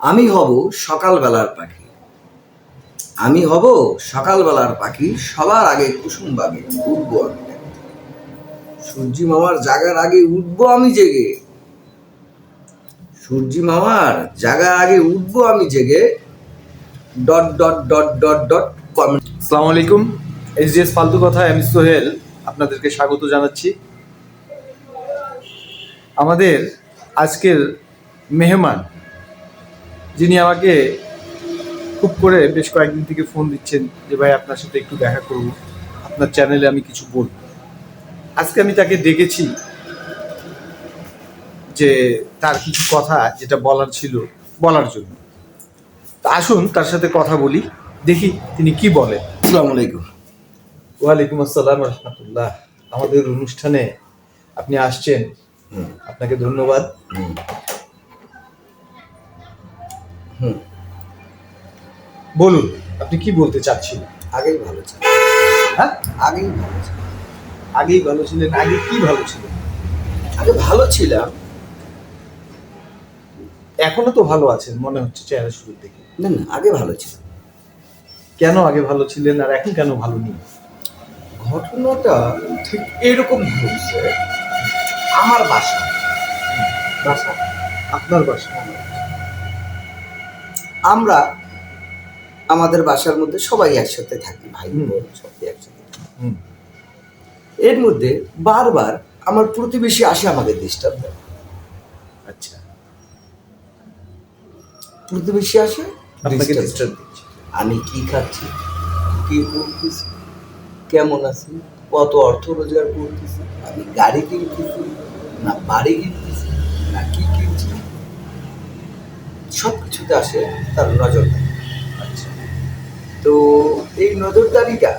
আমি হব সকালবেলার পাখি। আমি হব সকালবেলার পাখি, সবার আগে কুসুম বাগে উঠবো আমি। সূর্যি মামার জাগার আগে উঠবো আমি জেগে। সূর্যি মামার জাগার আগে উঠবো আমি জেগে। Dot dot dot dot dot comment. আসসালামু আলাইকুম। এসডিএস ফালতু কথা, আমি সোহেল আপনাদেরকে স্বাগত জানাচ্ছি। আমাদের আজকের মেহমান, যিনি আমাকে খুব করে বেশ কয়েকদিন থেকে ফোন দিচ্ছেন যে ভাই আপনার সাথে একটু দেখা করব, আপনার চ্যানেলে আমি কিছু বলব। আজকে আমি তাকে ডেকেছি যে তার কিছু কথা যেটা বলার ছিল বলার জন্য। তা আসুন তার সাথে কথা বলি, দেখি তিনি কি বলেন। আসসালামু আলাইকুম। ওয়ালাইকুম আসসালাম রহমতুল্লাহ। আমাদের অনুষ্ঠানে আপনি আসছেন, আপনাকে ধন্যবাদ। বলুন আপনি কি বলতে চাচ্ছিলেন। আগেই ভালো ছিল। হ্যাঁ, আগেই ভালো ছিল। আগেই ভালো ছিলেন? আগে কি ভালো ছিলেন? আগে ভালো ছিলাম। এখনো তো ভালো আছেন মনে হচ্ছে চেহারা শুরুর দিকে। না না, আগে ভালো ছিল। কেন আগে ভালো ছিলেন আর এখন কেন ভালো নেই? ঘটনাটা ঠিক এরকম ঘটছে। আমার বাসা বাসা আপনার বাসা? আমরা আমাদের বাসার মধ্যে সবাই একসাথে থাকি, ভাই বোন সবাই একসাথে থাকি। এর মধ্যে বারবার আমার প্রতিবেশী আসে আমাকে ডিস্টার্ব দেয়। আচ্ছা, প্রতিবেশী আসে আপনাকে disturb ডিস্টার্ব দেয়। দিচ্ছে। আমি কি খাচ্ছি, কি করতেছি, কেমন আছি, কত অর্থ রোজগার করতেছি, আমি গাড়ি কিনতেছি না বাড়ি কিনতেছি না কি কিনছি, সব কিছুতে আসে তার নজরদারি। আচ্ছা, তো এই নজরদারিটা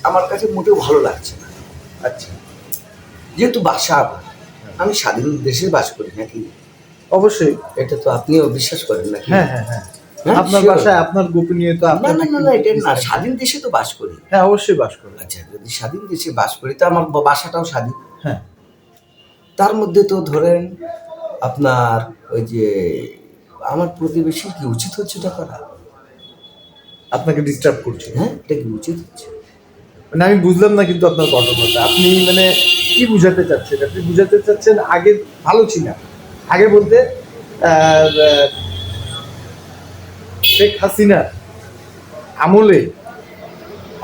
আমার কাছে মোটেও ভালো লাগছে না। আচ্ছা, যেহেতু বাসা আমার, আমি স্বাধীন দেশে বাস করি নাকি, অবশ্যই। এটা তো আপনিও বিশ্বাস করেন নাকি? হ্যাঁ হ্যাঁ হ্যাঁ, হ্যাঁ, আপনার sure. বাসায় আপনার গোপনীয়তা না আপনার না না না, এটা না, স্বাধীন দেশে তো বাস করি। হ্যাঁ অবশ্যই বাস করবেন। আচ্ছা, যদি স্বাধীন দেশে বাস করি তো আমার বাসাটাও স্বাধীন। হ্যাঁ, তার মধ্যে তো ধরেন আপনার ওই যে আমার প্রতিবেশী কি উচিত হচ্ছে এটা করা? আপনাকে ডিস্টার্ব করছে। হ্যাঁ, এটা কি উচিত হচ্ছে? মানে আমি বুঝলাম না কিন্তু আপনার ঘটনাটা আপনি মানে কি বুঝাতে চাচ্ছেন? আপনি বুঝাতে চাচ্ছেন আগে ভালো ছিল, আগে বলতে আহ, আহ, শেখ হাসিনা আমলে,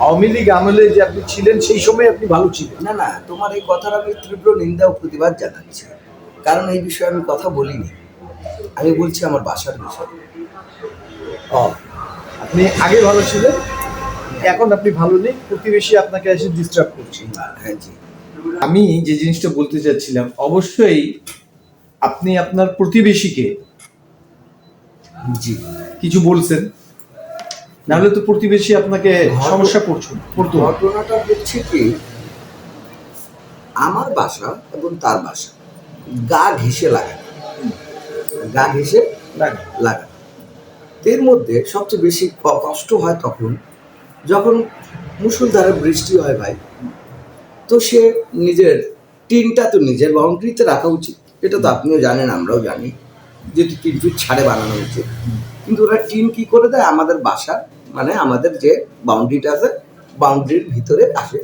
আওয়ামী লীগ আমলে যে আপনি ছিলেন সেই সময় আপনি ভালো ছিলেন। না না, তোমার এই কথার আমি তীব্র নিন্দা ও প্রতিবাদ জানাচ্ছি, কারণ এই বিষয়ে আমি কথা বলিনি। আমি বলছি আমার বাসার বিষয়। ও, আপনি আগে ভালো ছিলেন, এখন আপনি ভালো নেই, প্রতিবেশী আপনাকে এসে ডিস্টার্ব করছে। হ্যাঁ জি। আমি যে জিনিসটা বলতে চাচ্ছিলাম, অবশ্যই আপনি আপনার প্রতিবেশীকে জি, কিছু বলছেন, নাহলে তো প্রতিবেশী আপনাকে সমস্যা পড়তো। ঘটনাটা হচ্ছে কি, আমার বাসা এবং তার বাসা গা ঘেঁষে লাগা, গা ঘেঁষে লাগা। এর মধ্যে সবচেয়ে বেশি কষ্ট হয় তখন যখন মুষলধারে বৃষ্টি হয় ভাই। তো সে নিজের টিনটা তো নিজের বাউন্ডারিতে রাখা উচিত, এটা তো আপনিও জানেন, আমরাও জানি, যেহেতু 3 ফিট ছাড়ে বানানো উচিত। কিন্তু ওরা টিন কি করে দেয়, আমাদের বাসা মানে আমাদের যে বাউন্ডারিটা আছে, বাউন্ডারির ভিতরে আসে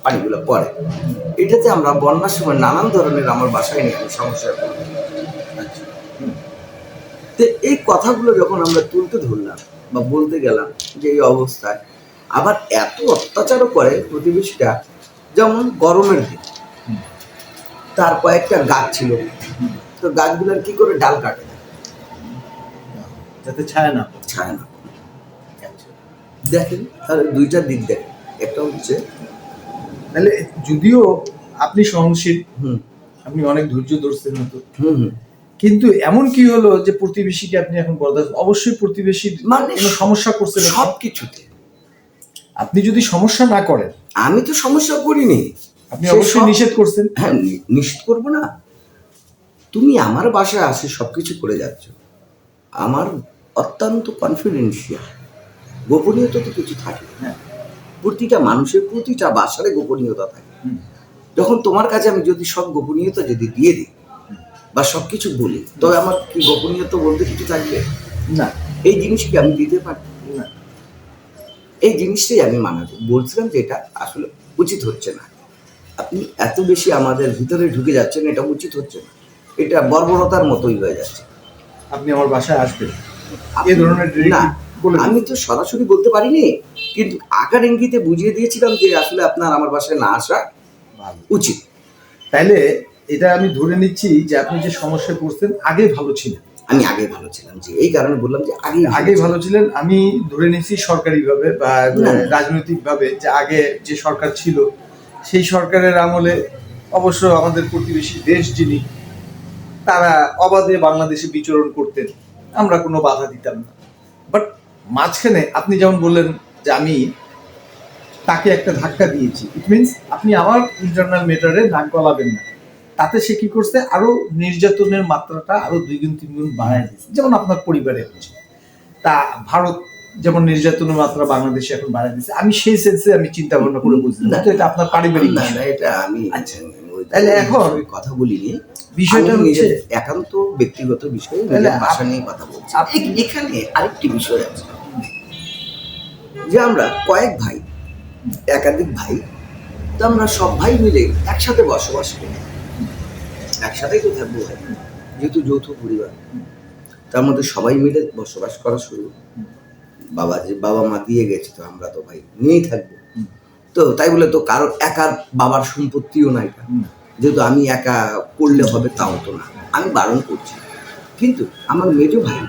পানিগুলো পড়ে। এটাতে আমরা বন্যার সময় নানান ধরনের আমার বাসায় নিয়ে আমি সমস্যায় পড়ি। তো এই কথাগুলো যখন আমরা তুলতে ধরলাম বা বলতে গেলাম যে এই অবস্থায়, আবার এত অত্যাচারও করে প্রতিবেশীটা। যেমন গরমের দিন তার কয়েকটা গাছ ছিল, তো গাছগুলোর কি করে ডাল কাটে না, যাতে ছায়া না। ছায় না। দেখেন তাহলে দুইটা দিক দেখেন, একটা হচ্ছে তাহলে যদিও আপনি সহনশীল, হুম আপনি অনেক ধৈর্য ধরছেন হতো, হুম হুম কিন্তু এমন কি হলো যে প্রতিবেশীকে আপনি এখন বরদাস্ত, অবশ্যই প্রতিবেশীর মানে কোনো সমস্যা করছে না। সব কিছুতে আপনি যদি সমস্যা না করেন, আমি তো সমস্যা করিনি, আপনি অবশ্যই নিষেধ করছেন। হ্যাঁ, নিষেধ করবো না। তুমি আমার বাসায় আসে সবকিছু করে যাচ্ছ, আমার অত্যন্ত কনফিডেন্সিয়াল, গোপনীয়তা তো কিছু থাকে। হ্যাঁ, প্রতিটা মানুষের প্রতিটা বাসারে গোপনীয়তা থাকে। যখন তোমার কাছে আমি যদি সব গোপনীয়তা যদি দিয়ে দিই বা সব কিছু বলি, তবে আমার কি গোপনীয়তা বলতে কিছু থাকবে? না এই জিনিসকে আমি দিতে পারি না। এই জিনিসটাই আমি বলছিলাম যে এটা আসলে উচিত হচ্ছে না। আপনি এত বেশি আমাদের ভিতরে ঢুকে যাচ্ছেন, এটা উচিত হচ্ছে না। এটা বর্বরতার মতোই হয়ে যাচ্ছে। আপনি আমার বাসায় আসবেন আপনি- এই ধরনের না, বলে আমি তো সরাসরি বলতে পারিনি, কিন্তু আকার ইঙ্গিতে বুঝিয়ে দিয়েছিলাম যে আসলে আপনার আমার বাসায় না আসা ভালো। উচিত। তাইলে এটা আমি ধরে নিচ্ছি যে আপনি যে সমস্যায় পড়ছেন আগে ভালো ছিলেন। আমি আগে ভালো ছিলাম, যে এই কারণে বললাম যে আগে ভালো ছিলেন। আমি ধরে নিচ্ছি সরকারিভাবে বা না। রাজনৈতিকভাবে যে আগে যে সরকার ছিল সেই সরকারের আমলে অবশ্য আমাদের প্রতিবেশী দেশ যিনি তারা অবাধে বাংলাদেশে বিচরণ করতেন, আমরা কোনো বাধা দিতাম না। বাট মাঝখানে আপনি যেমন বললেন যে আমি তাকে একটা ধাক্কা দিয়েছি, ইট মিনস আপনি আমার ইন্টারনাল ম্যাটারে নাক গলাবেন না। তাতে সে কি করছে, আরো নির্যাতনের মাত্রাটা আরো 2 গুণ 3 গুণ বাড়ায় দিয়েছে, যেমন আপনার পরিবারে হচ্ছে। তা ভারত যেমন নির্যাতনের মাত্রা বাংলাদেশে এখন বাড়ায় দিয়েছে, আমি সেই সেন্সে আমি চিন্তা ভাবনা করে বুঝলাম না, তো এটা আপনার পারিবারিক না বিষয়। না, এটা আমি তাহলে এখন ওই কথা বলিনি। বিষয়টা আমি হচ্ছে নিজের একান্ত ব্যক্তিগত বিষয়, তাহলে নিজের বাসা নিয়ে কথা বলছি। আপনি- এখানে আরেকটি বিষয় আছে যে আমরা কয়েক ভাই, একাধিক ভাই, তো আমরা সব ভাই মিলে একসাথে বসবাস করি, একসাথেই তো থাকবো ভাই, যেহেতু যৌথ পরিবার। তার মধ্যে সবাই মিলে বসবাস করা শুরু। বাবা মা দিয়ে গেছে, তো আমরা তো ভাই নিয়েই থাকবো। তো তাই বলে তো কারো একার বাবার সম্পত্তিও নাই, যেহেতু আমি একা করলে হবে তাও তো না, আমি বারণ করছি। কিন্তু আমার মেজো ভাই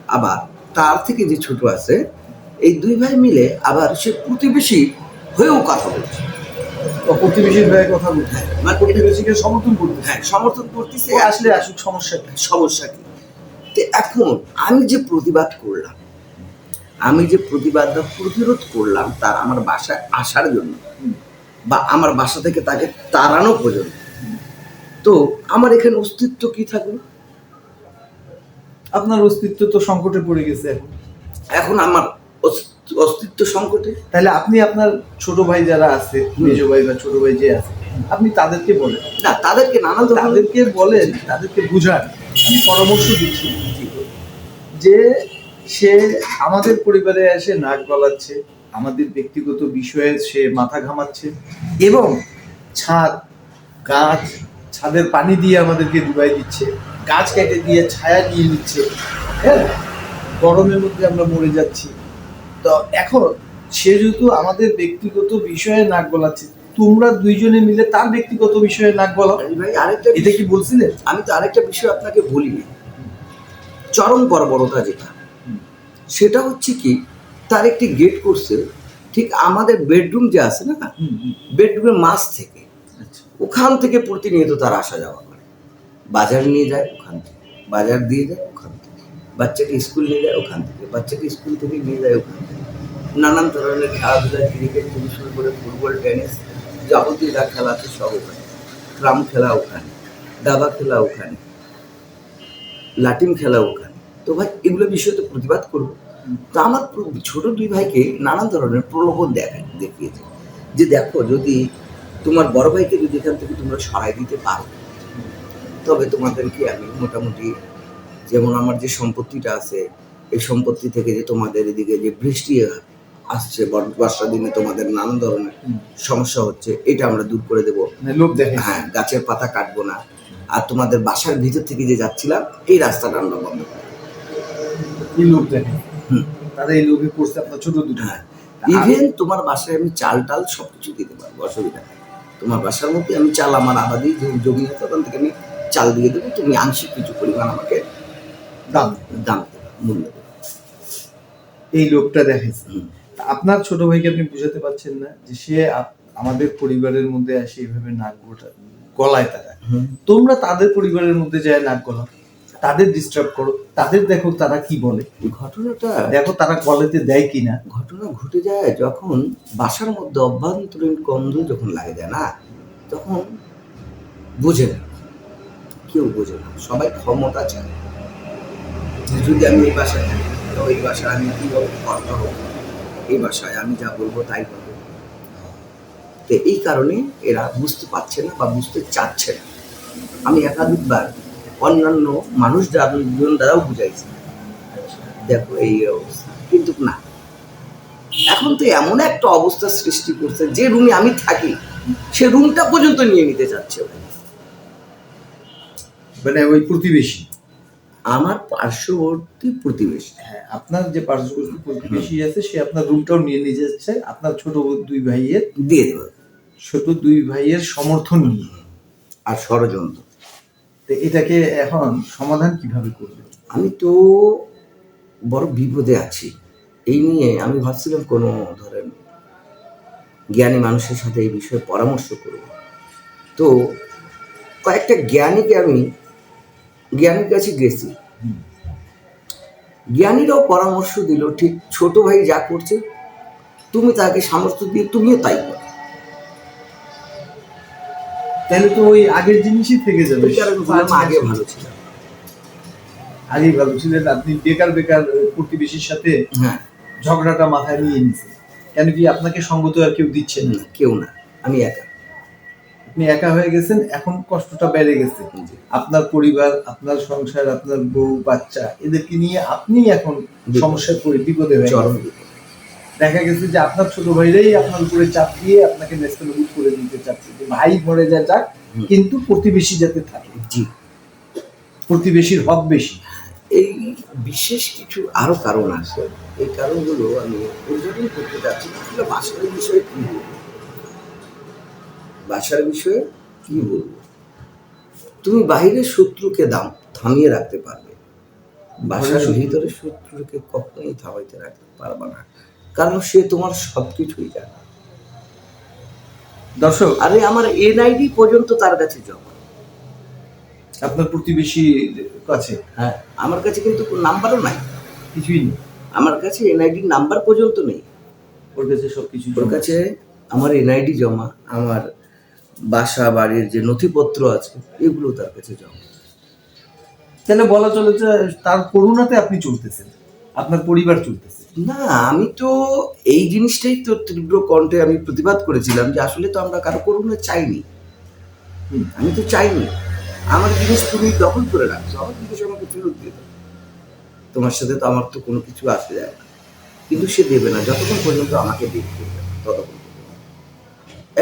আবার তার থেকে যে ছোট আছে, এই দুই ভাই মিলে আবার সে প্রতিবেশী হয়েও কথা বলছে। প্রতিবেশীর হয়ে কথা বলতে, মানে প্রতিবেশীকে সমর্থন করতে। হ্যাঁ, সমর্থন করতেছে। আসলে আসুক, সমস্যা কি? সমস্যা কি? তো এখন আমি যে প্রতিবাদ করলাম, প্রতিরোধ করলাম তার আমার বাসায় আসার জন্য বা আমার বাসা থেকে তাকে তাড়ানো পর্যন্ত, তো আমার এখানে অস্তিত্ব কি থাকলো? আপনার অস্তিত্ব তো সংকটে পড়ে গেছে এখন। এখন আমার অস্তিত্ব সংকটে। তাহলে আপনি আপনার ছোট ভাই যারা আছে, মেজো ভাই বা ছোট ভাই যে আছে, আপনি তাদেরকে বলেন, না, তাদেরকে নানা তাদেরকে বলেন, তাদেরকে বুঝান। আমি পরামর্শ দিচ্ছি যে সে আমাদের পরিবারে এসে নাক গলাচ্ছে, আমাদের ব্যক্তিগত বিষয়ে সে মাথা ঘামাচ্ছে এবং ছাদ, গাছ, ছাদের পানি দিয়ে আমাদেরকে ডুবাই দিচ্ছে, গাছ কেটে দিয়ে ছায়া নিয়ে নিচ্ছে। হ্যাঁ, গরমের মধ্যে আমরা মরে যাচ্ছি। তো এখন সে যেহেতু আমাদের ব্যক্তিগত বিষয়ে নাক গলাচ্ছে, তোমরা দুইজনে মিলে তার ব্যক্তিগত বিষয়ে নাক গলাও। ভাই আরেকটা এটা কি বলছিলেন? আমি তো আরেকটা বিষয় আপনাকে বলিনি, চরম বর্বরতা যেটা, সেটা হচ্ছে কি, তার একটি গেট করছে ঠিক আমাদের বেডরুম যে আছে না, বেডরুমের মাঝ থেকে, ওখান থেকে প্রতিনিয়ত তার আসা যাওয়া করে। বাজার নিয়ে যায় ওখান থেকে, বাজার দিয়ে যায় ওখান থেকে, বাচ্চাকে স্কুল নিয়ে যায় ওখান থেকে, বাচ্চাকে স্কুল থেকে নিয়ে যায় ওখান থেকে, নানান ধরনের খেলাধুলা, ক্রিকেট থেকে শুরু করে ফুটবল, টেনিস, যাবতীয় যা খেলা আছে সব ওখানে, ক্রাম খেলা ওখানে, দাবা খেলা ওখানে, লাটিম খেলা ওখানে। তো ভাই এগুলো বিষয়ে তো প্রতিবাদ করবো। তো আমার ছোট দুই ভাইকে নানান ধরনের প্রলোভন দেখিয়েছে যে দেখো, যদি তোমার বড় ভাইকে যদি এখান থেকে তোমরা সরাই দিতে পারো, তবে তোমাদেরকে আমি মোটামুটি, যেমন আমার যে সম্পত্তিটা আছে, এই সম্পত্তি থেকে যে তোমাদের এদিকে যে বৃষ্টি আসছে, বর্ষার দিনে তোমাদের নানান ধরনের সমস্যা হচ্ছে, এটা আমরা দূর করে দেবো। লোক দেখে, হ্যাঁ, গাছের পাতা কাটবো না, আর তোমাদের বাসার ভিতর থেকে যে যাচ্ছিলাম এই রাস্তাটা আমরা বন্ধ করবো। এই লোক দেখে, তারা এই লোকে করছে আপনার ছোট দুটো। হ্যাঁ, ইভেন তোমার বাসায় আমি চাল টাল সবকিছু দিতে পারবো, অসুবিধা নেই। তোমার বাসার মধ্যে আমি চাল, আমার আবাদি জমি আছে ওখান থেকে আমি চাল দিয়ে দেবো, তুমি আংশিক কিছু পরিমাণ আমাকে দাম দেবে, মূল্য দেবে। এই লোকটা দেখেছে। আপনার ছোট ভাইকে আপনি বুঝাতে পারছেন না যে সে আমাদের পরিবারের মধ্যে এসে এইভাবে নাক গলায় তারা, তোমরা তাদের পরিবারের মধ্যে যায় নাক গলা, তাদের ডিস্টার্ব করো, তাদের দেখো তারা কি বলে, ঘটনাটা দেখো তারা কলেতে দেয় কিনা। ঘটনা ঘটে যায় যখন বাসার মধ্যে অভ্যন্তরীণ গন্ধ যখন লাগে যায় না, তখন বোঝে না, কেউ বোঝে না, সবাই ক্ষমতা চায়। যদি আমি এই বাসায় থাকি, তো এই বাসায় আমি কীভাবে কর্তা হব, এই বাসায় আমি যা বলবো তাই পাবো। তো এই কারণে এরা বুঝতে পারছে না বা বুঝতে চাচ্ছে না। আমি একাধিকবার অন্যান্য মানুষ দ্বারাও বুঝাইছি, দেখো এই অবস্থা, কিন্তু না, এখন তো এমন একটা অবস্থা সৃষ্টি করছে যে রুমে আমি থাকি সে রুমটা পর্যন্ত নিয়ে নিতে চাচ্ছে ওরা। মানে ওই প্রতিবেশী, আমার পার্শ্ববর্তী প্রতিবেশী। হ্যাঁ, আপনার যে পার্শ্ববর্তী প্রতিবেশী আছে সে আপনার রুমটাও নিয়ে নিয়ে যাচ্ছে আপনার ছোট দুই ভাইয়ের, দিয়ে দেবে, ছোট দুই ভাইয়ের সমর্থন নিয়ে আর ষড়যন্ত্র। তো এটাকে এখন সমাধান কিভাবে করবে? আমি তো বড় বিপদে আছি এই নিয়ে। আমি ভাবছিলাম কোনো ধরেন জ্ঞানী মানুষের সাথে এই বিষয়ে পরামর্শ করব। তো কয়েকটা জ্ঞানীর কাছে গেছি, জ্ঞানীরাও পরামর্শ দিল ঠিক ছোট ভাই যা করছে তুমি তাকে সামর্থ্য দিয়ে তুমিও তাই করো। তাহলে তো ওই আগের জিনিসই থেকে যাবে। এই কারণে বললাম আগে ভালো ছিল, আগেই ভালো ছিলেন আপনি। বেকার বেকার প্রতিবেশীর সাথে হ্যাঁ ঝগড়াটা মাথায় নিয়ে নিছেন, কেন কি আপনাকে সঙ্গত আর কেউ দিচ্ছেন না, কেউ না, আমি একা। আপনি একা হয়ে গেছেন, এখন কষ্টটা বেড়ে গেছে। আপনার পরিবার, আপনার সংসার, আপনার বউ বাচ্চা এদেরকে নিয়ে আপনি এখন সমস্যায় পড়ে বিপদে হয়ে গেছেন। দেখা গেছে যে আপনার ছোট ভাইরাই আপনার উপরে চাপ দিয়ে আপনাকে নেস্তানাবুদ করে দিতে চাচ্ছে যে ভাই মরে যা যাক, কিন্তু প্রতিবেশী যাতে থাকে। জি, প্রতিবেশীর হক বেশি। এই বিশেষ কিছু আরো কারণ আছে, এই কারণগুলো আমি উল্লেখ করতে চাচ্ছি। আসলে বাসার বিষয়ে কি বলবো, বাসার বিষয়ে কি বলবো, তুমি বাইরের শত্রুকে থামিয়ে রাখতে পারবে, বাসার ভিতরে শত্রুকে কখনোই থামাইতে রাখতে পারবে না, কারণ সে তোমার সবকিছুই জানে। দর্শক, আরে আমার এনআইডি পর্যন্ত তার কাছে জমা। আপনার প্রতিবেশী কাছে? হ্যাঁ, আমার কাছে কিন্তু নাম্বারও নাই, কিছুই নেই। আমার কাছে এনআইডি নাম্বার পর্যন্ত নেই। ওর কাছে সবকিছু, ওর কাছে আমার এনআইডি জমা, আমার বাসা বাড়ির যে নথিপত্র আছে এগুলো তার কাছে জমা। তাহলে বলা চলে যে তার করুণাতে আপনি চলতেছেন, আপনার পরিবার চলতেছে না। আমি তো এই জিনিসটাই তো তীব্র কণ্ঠে আমি প্রতিবাদ করেছিলাম যে আসলে তো আমরা কারো করুণা চাইনি, আমি তো চাইনি। আমার জিনিস তুমি দখল করে রাখছো, আমার জিনিস আমাকে ফেরত দিয়ে দাও, তোমার সাথে তো আমার তো কোনো কিছু আসে যায় না। কিন্তু সে দেবে না যতক্ষণ পর্যন্ত আমাকে দিতে দেবে না, ততক্ষণ পর্যন্ত।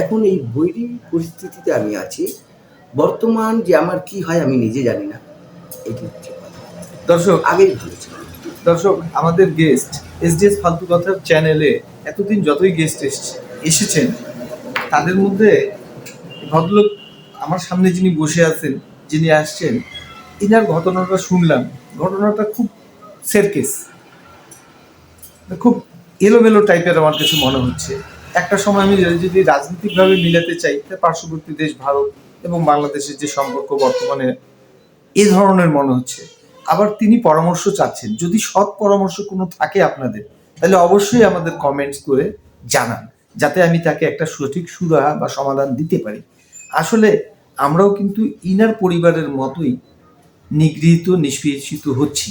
এখন এই বৈরী পরিস্থিতিতে আমি আছি, বর্তমান যে আমার কি হয় আমি নিজে জানি না। এটি হচ্ছে দর্শক, আগেই ভালো ছিল। দর্শক, আমাদের গেস্ট এসডিএস ফালতু কথার চ্যানেলে এতদিন যতই গেস্ট এসেছেন তাদের মধ্যে ভদ্রলোক আমার সামনে যিনি বসে আছেন, যিনি আসছেন, ইনার ঘটনাটা শুনলাম। ঘটনাটা খুব সেরকেস, খুব এলোমেলো টাইপের আমার কাছে মনে হচ্ছে। একটা সময় আমি যদি রাজনৈতিকভাবে মিলাতে চাই, পার্শ্ববর্তী দেশ ভারত এবং বাংলাদেশের যে সম্পর্ক বর্তমানে এ ধরনের মনে হচ্ছে। আবার তিনি পরামর্শ চাচ্ছেন, যদি সৎ পরামর্শ কোনো থাকে আপনাদের, তাহলে অবশ্যই আমাদের কমেন্টস করে জানান, যাতে আমি তাকে একটা সঠিক সুরাহা বা সমাধান দিতে পারি। আসলে আমরাও কিন্তু ইনার পরিবারের মতোই নিগৃহীত, নিষ্পেষিত হচ্ছি।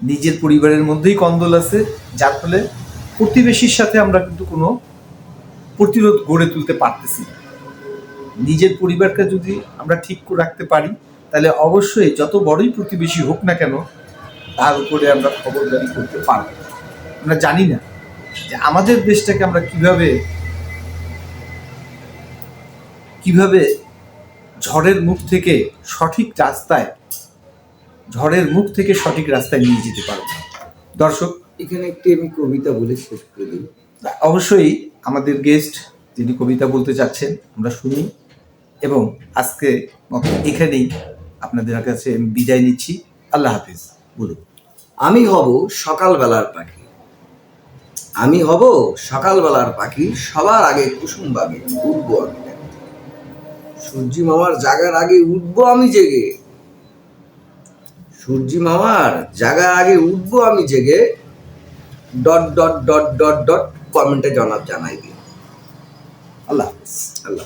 নিজের পরিবারের মধ্যেই কন্দল আছে, যার ফলে প্রতিবেশীর সাথে আমরা কিন্তু কোনো প্রতিরোধ গড়ে তুলতে পারতেছি না। নিজের পরিবারকে যদি আমরা ঠিক রাখতে পারি, তাহলে অবশ্যই যত বড়ই প্রতিবেশী হোক না কেন তার উপরে আমরা খবরদারি করতে পারব। আমরা জানি না যে আমাদের দেশটাকে আমরা কিভাবে ঝড়ের মুখ থেকে সঠিক রাস্তায় নিয়ে যেতে পারবো। দর্শক, এখানে একটি আমি কবিতা বলে শেষ করে দেব। অবশ্যই আমাদের গেস্ট যিনি কবিতা বলতে চাচ্ছেন আমরা শুনি, এবং আজকে এখানেই আপনাদের কাছে বিদায় নিচ্ছি। আল্লাহ হাফিজ। বলুন। আমি হব সকালবেলার পাখি, আমি হব সকালবেলার পাখি, সবার আগে কুসুম বাগে উঠবো আমি, সূর্যি মামার জাগার আগে উঠবো আমি জেগে, সূর্যি মামার জাগার আগে উঠবো আমি জেগে, dot dot dot dot dot কমেন্টে জানাই দিন। আল্লাহ হাফিজ। আল্লাহ।